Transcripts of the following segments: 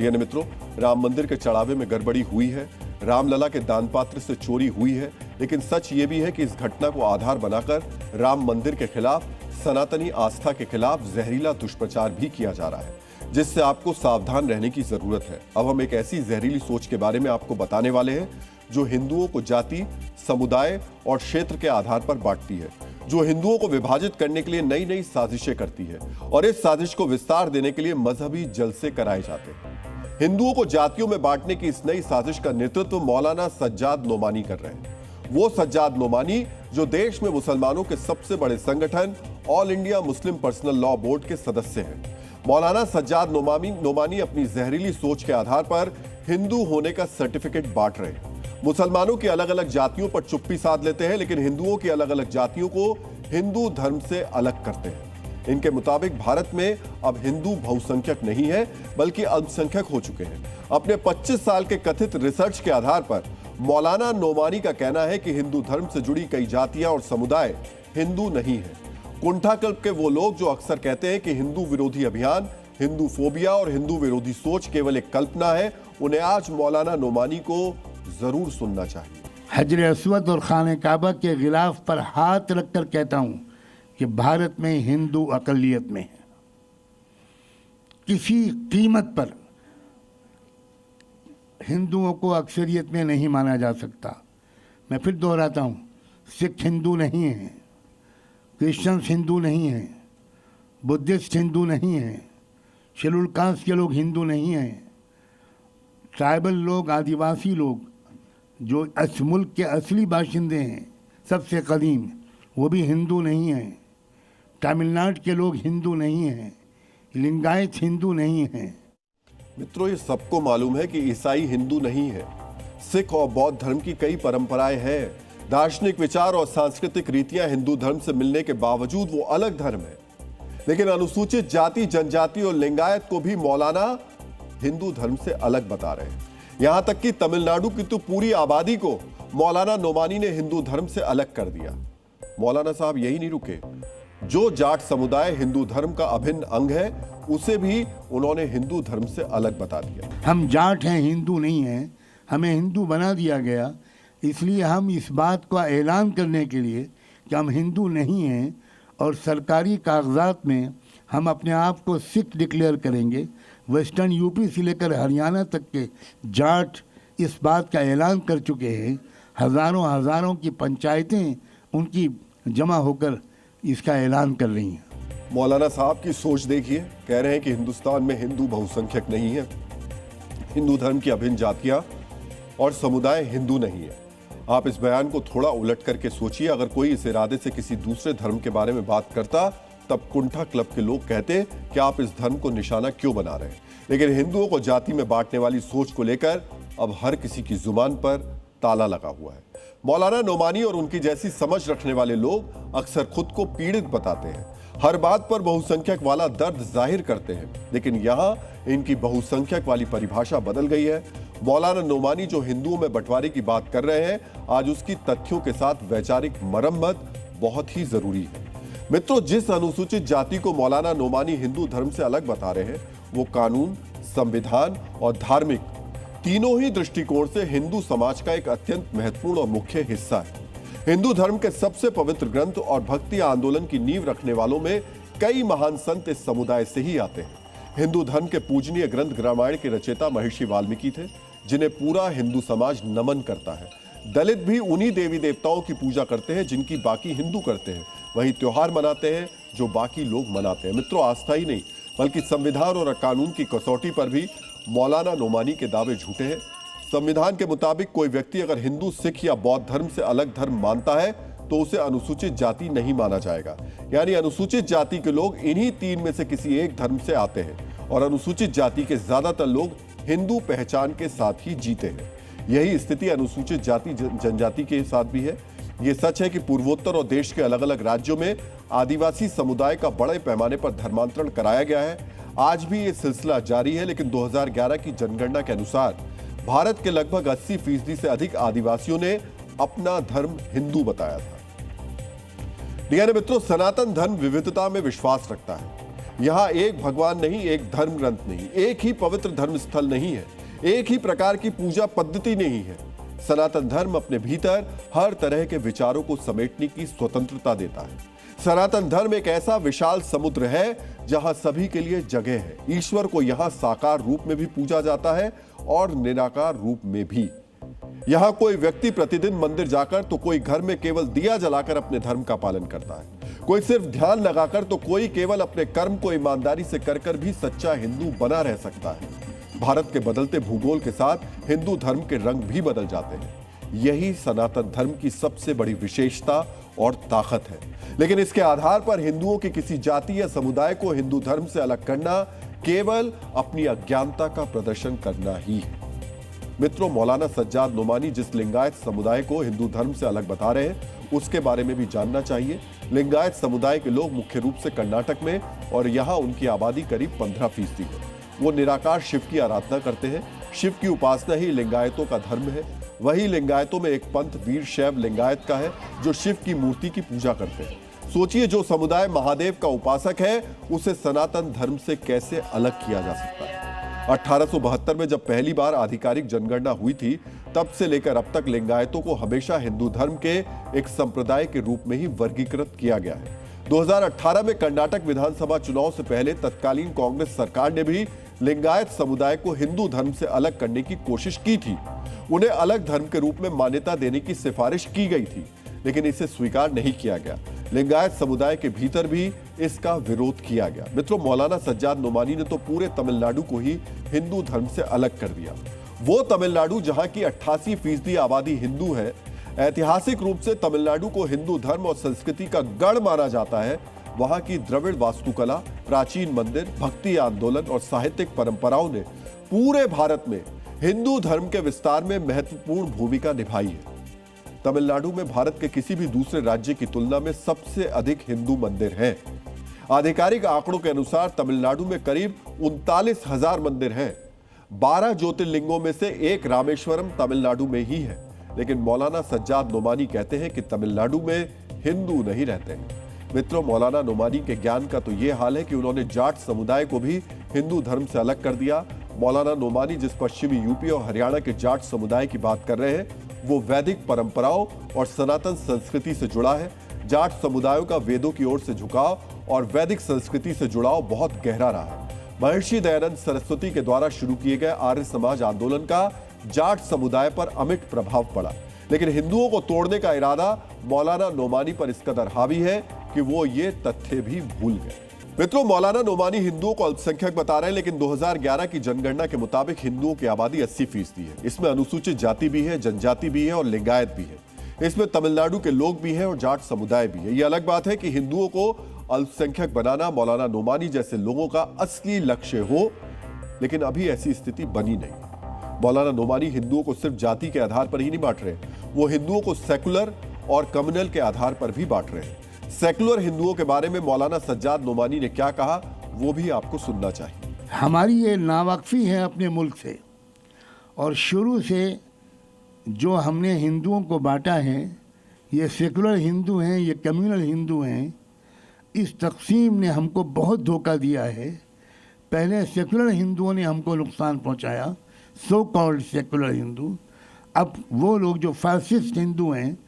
यानी मित्रों, राम मंदिर के चढ़ावे में गड़बड़ी हुई है, रामलला के दान पात्र से चोरी हुई है, लेकिन सच ये भी है कि इस घटना को आधार बनाकर राम मंदिर के खिलाफ, सनातनी आस्था के खिलाफ जहरीला दुष्प्रचार भी किया जा रहा है, जिससे आपको सावधान रहने की जरूरत है। अब हम एक ऐसी जहरीली सोच के बारे में आपको बताने वाले हैं जो हिंदुओं को जाति, समुदाय और क्षेत्र के आधार पर बांटती है, जो हिंदुओं को विभाजित करने के लिए नई नई साजिशें करती है और इस साजिश को विस्तार देने के लिए मजहबी जलसे कराए जाते हैं। हिंदुओं को जातियों में बांटने की इस नई साजिश का नेतृत्व मौलाना सज्जाद नोमानी कर रहे हैं। वो सज्जाद नोमानी जो देश में मुसलमानों के सबसे बड़े संगठन all India Muslim personal law board के सदस्य हैं। मौलाना सज्जाद नोमानी अपनी जहरीली सोच के आधार पर हिंदू होने का सर्टिफिकेट बांट रहे हैं। मुसलमानों की अलग अलग जातियों पर चुप्पी साध लेते हैं, लेकिन हिंदुओं की अलग अलग जातियों को हिंदू धर्म से अलग करते हैं। इनके मुताबिक भारत में अब हिंदू बहुसंख्यक नहीं है, बल्कि अल्पसंख्यक हो चुके हैं। अपने 25 साल के कथित रिसर्च के आधार पर मौलाना नोमानी का कहना है कि हिंदू धर्म से जुड़ी कई जातियां और समुदाय हिंदू नहीं है। कुंठा क्लब के वो लोग जो अक्सर कहते हैं कि हिंदू विरोधी अभियान, हिंदू फोबिया और हिंदू विरोधी सोच केवल एक कल्पना है, उन्हें आज मौलाना नोमानी को जरूर सुनना चाहिए। हजर अस्वद और खाने काबा के गिलाफ पर हाथ रखकर कहता हूं कि भारत में हिंदू अकलियत में है। किसी कीमत पर हिंदुओं को अक्सरियत में नहीं माना जा सकता। मैं फिर दोहराता हूं, सिख हिंदू नहीं है, क्रिश्चियंस हिंदू नहीं है, बुद्धिस्ट हिंदू नहीं है, शेड्यूल कास्ट के लोग हिंदू नहीं हैं, ट्राइबल लोग, आदिवासी लोग जो इस मुल्क के असली बाशिंदे हैं, सबसे कदीम, वो भी हिंदू नहीं हैं। तमिलनाडु के लोग हिंदू नहीं हैं, लिंगायत हिंदू नहीं हैं। मित्रों, ये सबको मालूम है कि ईसाई हिंदू नहीं है। सिख और बौद्ध धर्म की कई परंपराएं हैं, दार्शनिक विचार और सांस्कृतिक रीतियां हिंदू धर्म से मिलने के बावजूद वो अलग धर्म है। लेकिन अनुसूचित जाति, जनजाति और लिंगायत को भी मौलाना हिंदू धर्म से अलग बता रहे हैं। यहां तक कि तमिलनाडु की तो पूरी आबादी को मौलाना नोमानी ने हिंदू धर्म से अलग कर दिया। मौलाना साहब यही नहीं रुके, जो जाट समुदाय हिंदू धर्म का अभिन्न अंग है, उसे भी उन्होंने हिंदू धर्म से अलग बता दिया। हम जाट हैं, हिंदू नहीं हैं, हमें हिंदू बना दिया गया। इसलिए हम इस बात का ऐलान करने के लिए कि हम हिंदू नहीं हैं और सरकारी कागजात में हम अपने आप को सिख डिक्लेयर करेंगे। वेस्टर्न यूपी से लेकर हरियाणा तक के जाट इस बात का ऐलान कर चुके हैं। हज़ारों की पंचायतें उनकी जमा होकर इसका ऐलान कर रही हैं। मौलाना साहब की सोच देखिए, कह रहे हैं कि हिंदुस्तान में हिंदू बहुसंख्यक नहीं है, हिंदू धर्म की अभिन्न जातियां और समुदाय हिंदू नहीं है। आप इस बयान को थोड़ा उलट करके सोचिए, अगर कोई इस इरादे से किसी दूसरे धर्म के बारे में बात करता, तब कुंठा क्लब के लोग कहते कि आप इस धर्म को निशाना क्यों बना रहे हैं। लेकिन हिंदुओं को जाति में बांटने वाली सोच को लेकर अब हर किसी की जुबान पर ताला लगा हुआ है। मौलाना नोमानी और उनकी जैसी समझ रखने वाले लोग अक्सर खुद को पीड़ित बताते हैं, हर बात पर बहुसंख्यक वाला दर्द जाहिर करते हैं, लेकिन यहाँ इनकी बहुसंख्यक वाली परिभाषा बदल गई है। मौलाना नोमानी जो हिंदुओं में बंटवारे की बात कर रहे हैं, आज उसकी तथ्यों के साथ वैचारिक मरम्मत बहुत ही जरूरी है। मित्रों, जिस अनुसूचित जाति को मौलाना नोमानी हिंदू धर्म से अलग बता रहे हैं, वो कानून, संविधान और धार्मिक तीनों ही दृष्टिकोण से हिंदू समाज का एक अत्यंत महत्वपूर्ण और मुख्य हिस्सा है। हिंदू धर्म के सबसे पवित्र ग्रंथ और भक्ति आंदोलन की नींव रखने वालों में कई महान संत इस समुदाय से ही आते हैं। हिंदू धर्म के पूजनीय ग्रंथ रामायण के रचयिता महर्षि वाल्मीकि थे, जिन्हें पूरा हिंदू समाज नमन करता है। दलित भी उन्हीं देवी देवताओं की पूजा करते हैं जिनकी बाकी हिंदू करते हैं, वही त्योहार मनाते हैं जो बाकी लोग मनाते हैं। मित्रों, आस्था ही नहीं बल्कि संविधान और कानून की कसौटी पर भी मौलाना नोमानी के दावे झूठे हैं। संविधान के मुताबिक कोई व्यक्ति अगर हिंदू, सिख या बौद्ध धर्म से अलग धर्म मानता है तो उसे अनुसूचित जाति नहीं माना जाएगा। यानी अनुसूचित जाति के लोग इन्हीं तीन में से किसी एक धर्म से आते हैं और अनुसूचित जाति के ज्यादातर लोग हिंदू पहचान के साथ ही जीते हैं। यही स्थिति अनुसूचित जाति जनजाति के साथ भी है। ये सच है कि पूर्वोत्तर और देश के अलग अलग राज्यों में आदिवासी समुदाय का बड़े पैमाने पर धर्मांतरण कराया गया है। आज भी ये सिलसिला जारी है, लेकिन 2011 की जनगणना के अनुसार भारत के लगभग 80% से अधिक आदिवासियों ने अपना धर्म हिंदू बताया था। यानी मित्रों, सनातन धर्म विविधता में विश्वास रखता है। यहाँ एक भगवान नहीं, एक धर्म ग्रंथ नहीं, एक ही पवित्र धर्म स्थल नहीं है, एक ही प्रकार की पूजा पद्धति नहीं है। सनातन धर्म अपने भीतर हर तरह के विचारों को समेटने की स्वतंत्रता देता है। सनातन धर्म एक ऐसा विशाल समुद्र है जहां सभी के लिए जगह है। ईश्वर को यहां साकार रूप में भी पूजा जाता है और निराकार रूप में भी। यहां कोई व्यक्ति प्रतिदिन मंदिर जाकर तो कोई घर में केवल दिया जलाकर अपने धर्म का पालन करता है, कोई सिर्फ ध्यान लगाकर तो कोई केवल अपने कर्म को ईमानदारी से कर भी सच्चा हिंदू बना रह सकता है। भारत के बदलते भूगोल के साथ हिंदू धर्म के रंग भी बदल जाते हैं। यही सनातन धर्म की सबसे बड़ी विशेषता और ताकत है। लेकिन इसके आधार पर हिंदुओं की किसी जाति या समुदाय को हिंदू धर्म से अलग करना केवल अपनी अज्ञानता का प्रदर्शन करना ही है। मित्रों, मौलाना सज्जाद नोमानी जिस लिंगायत समुदाय को हिंदू धर्म से अलग बता रहे हैं उसके बारे में भी जानना चाहिए। लिंगायत समुदाय के लोग मुख्य रूप से कर्नाटक में और यहां उनकी आबादी करीब 15% है। वो निराकार शिव की आराधना करते हैं। शिव की उपासना ही लिंगायतों का धर्म है। वही लिंगायतों में एक पंथ वीर शैव लिंगायत का है जो शिव की मूर्ति की पूजा करते हैं। सोचिए, जो समुदाय महादेव का उपासक है उसे सनातन धर्म से कैसे अलग किया जा सकता है। 1872 में जब पहली बार आधिकारिक जनगणना हुई थी, तब से लेकर अब तक लिंगायतों को हमेशा हिंदू धर्म के एक संप्रदाय के रूप में ही वर्गीकृत किया गया है। 2018 में कर्नाटक विधानसभा चुनाव से पहले तत्कालीन कांग्रेस सरकार ने भी लिंगायत समुदाय को हिंदू धर्म से अलग करने की कोशिश की थी। उन्हें अलग धर्म के रूप में मान्यता देने की सिफारिश की गई थी, लेकिन इसे स्वीकार नहीं किया गया। लिंगायत समुदाय के भीतर भी इसका विरोध किया गया। मित्रों, मौलाना सज्जाद नोमानी ने तो पूरे तमिलनाडु को ही हिंदू धर्म से अलग कर दिया। वो तमिलनाडु जहां की 88% आबादी हिंदू है, ऐतिहासिक रूप से तमिलनाडु को हिंदू धर्म और संस्कृति का गढ़ माना जाता है, वहां की द्रविड़ वास्तुकला, प्राचीन मंदिर, भक्ति आंदोलन और साहित्यिक परंपराओं ने पूरे भारत में हिंदू धर्म के विस्तार में महत्वपूर्ण भूमिका निभाई है। तमिलनाडु में भारत के किसी भी दूसरे राज्य की तुलना में सबसे अधिक हिंदू मंदिर हैं। आधिकारिक आंकड़ों के अनुसार तमिलनाडु में करीब 39,000 मंदिर हैं। 12 ज्योतिर्लिंगों में से एक रामेश्वरम तमिलनाडु में ही है। लेकिन मौलाना सज्जाद नोमानी कहते हैं कि तमिलनाडु में हिंदू नहीं रहते हैं। मित्रों, मौलाना नोमानी के ज्ञान का तो यह हाल है कि उन्होंने जाट समुदाय को भी हिंदू धर्म से अलग कर दिया। मौलाना नोमानी जिस पश्चिमी यूपी और हरियाणा के जाट समुदाय की बात कर रहे हैं, वो वैदिक परंपराओं और सनातन संस्कृति से जुड़ा है। जाट समुदायों का वेदों की ओर से झुकाव और वैदिक संस्कृति से जुड़ाव बहुत गहरा रहा है। महर्षि दयानंद सरस्वती के द्वारा शुरू किए गए आर्य समाज आंदोलन का जाट समुदाय पर अमिट प्रभाव पड़ा, लेकिन हिंदुओं को तोड़ने का इरादा मौलाना नोमानी पर इस कदर हावी है कि वो ये तथ्य भी भूल गए। मित्रों, मौलाना नोमानी हिंदुओं को अल्पसंख्यक बता रहे हैं, लेकिन 2011 की जनगणना के मुताबिक हिंदुओं की आबादी 80% है। इसमें अनुसूचित जाति भी है, जनजाति भी है और लिंगायत भी है। इसमें तमिलनाडु के लोग भी हैं और जाट समुदाय भी है। यह अलग बात है कि हिंदुओं को अल्पसंख्यक बनाना मौलाना नोमानी जैसे लोगों का असली लक्ष्य हो, लेकिन अभी ऐसी स्थिति बनी नहीं। मौलाना नोमानी हिंदुओं को सिर्फ जाति के आधार पर ही नहीं बांट रहे, वो हिंदुओं को सेकुलर और कम्युनल के आधार पर भी बांट रहे हैं। सेकुलर हिंदुओं के बारे में मौलाना सज्जाद नोमानी ने क्या कहा, वो भी आपको सुनना चाहिए। हमारी ये नावाकफी है अपने मुल्क से, और शुरू से जो हमने हिंदुओं को बांटा है, ये सेकुलर हिंदू हैं, ये कम्युनल हिंदू हैं, इस तकसीम ने हमको बहुत धोखा दिया है। पहले सेकुलर हिंदुओं ने हमको नुकसान पहुंचाया, सो कॉल्ड सेकुलर हिंदू। अब वो लोग जो फासिस्ट हिंदू हैं,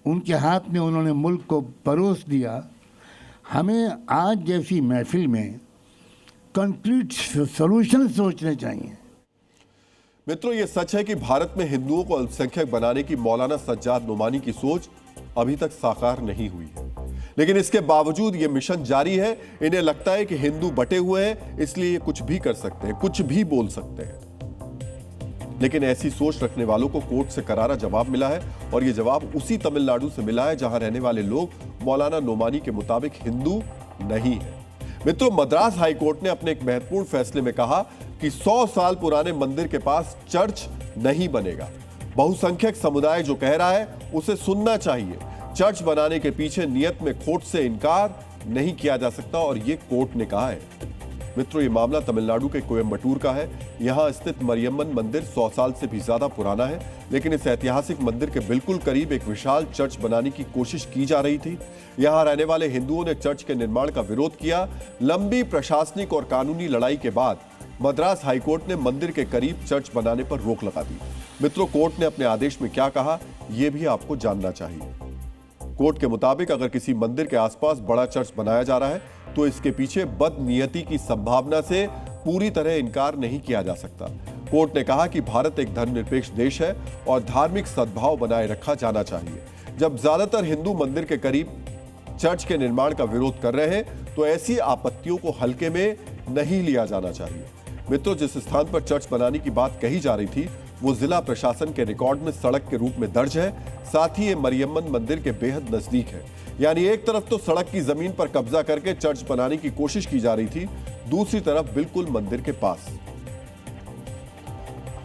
उनके हाथ में उन्होंने मुल्क को परोस दिया। हमें आज जैसी महफिल में कंक्रीट सॉल्यूशन सोचने चाहिए। मित्रों, ये सच है कि भारत में हिंदुओं को अल्पसंख्यक बनाने की मौलाना सज्जाद नोमानी की सोच अभी तक साकार नहीं हुई है, लेकिन इसके बावजूद ये मिशन जारी है। इन्हें लगता है कि हिंदू बटे हुए हैं, इसलिए ये कुछ भी कर सकते हैं, कुछ भी बोल सकते हैं। लेकिन ऐसी सोच रखने वालों को कोर्ट से करारा जवाब मिला है, और यह जवाब उसी तमिलनाडु से मिला है जहां रहने वाले लोग मौलाना नोमानी के मुताबिक हिंदू नहीं है। मित्रों, मद्रास हाईकोर्ट ने अपने एक महत्वपूर्ण फैसले में कहा कि 100 साल पुराने मंदिर के पास चर्च नहीं बनेगा। बहुसंख्यक समुदाय जो कह रहा है उसे सुनना चाहिए। चर्च बनाने के पीछे नियत में खोट से इनकार नहीं किया जा सकता, और यह कोर्ट ने कहा है। मित्रों, ये मामला तमिलनाडु के कोयम्बटूर का है। यहां स्थित मरियम्मन मंदिर 100 साल से भी ज्यादा पुराना है, लेकिन इस ऐतिहासिक मंदिर के बिल्कुल करीब एक विशाल चर्च बनाने की कोशिश की जा रही थी। यहां रहने वाले हिंदुओं ने चर्च के निर्माण का विरोध किया। लंबी प्रशासनिक और कानूनी लड़ाई के बाद मद्रास हाईकोर्ट ने मंदिर के करीब चर्च बनाने पर रोक लगा दी। मित्रों, कोर्ट ने अपने आदेश में क्या कहा, यह भी आपको जानना चाहिए। कोर्ट के मुताबिक अगर किसी मंदिर के आसपास बड़ा चर्च बनाया जा रहा है तो इसके पीछे बदनीयती की संभावना से पूरी तरह इनकार नहीं किया जा सकता। कोर्ट ने कहा कि भारत एक धर्मनिरपेक्ष देश है और धार्मिक सद्भाव बनाए रखा जाना चाहिए। जब ज्यादातर हिंदू मंदिर के करीब चर्च के निर्माण का विरोध कर रहे हैं तो ऐसी आपत्तियों को हल्के में नहीं लिया जाना चाहिए। मित्रों, जिस स्थान पर चर्च बनाने की बात कही जा रही थी वो जिला प्रशासन के रिकॉर्ड में सड़क के रूप में दर्ज है। साथ ही ये मरियम्मन मंदिर के बेहद नजदीक है। यानी एक तरफ तो सड़क की जमीन पर कब्जा करके चर्च बनाने की कोशिश की जा रही थी, दूसरी तरफ बिल्कुल मंदिर के पास।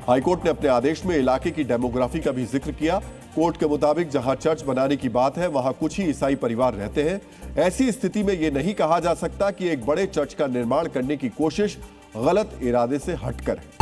हाईकोर्ट ने अपने आदेश में इलाके की डेमोग्राफी का भी जिक्र किया। कोर्ट के मुताबिक जहां चर्च बनाने की बात है वहां कुछ ही ईसाई परिवार रहते हैं। ऐसी स्थिति में यह नहीं कहा जा सकता कि एक बड़े चर्च का निर्माण करने की कोशिश गलत इरादे से हटकर है।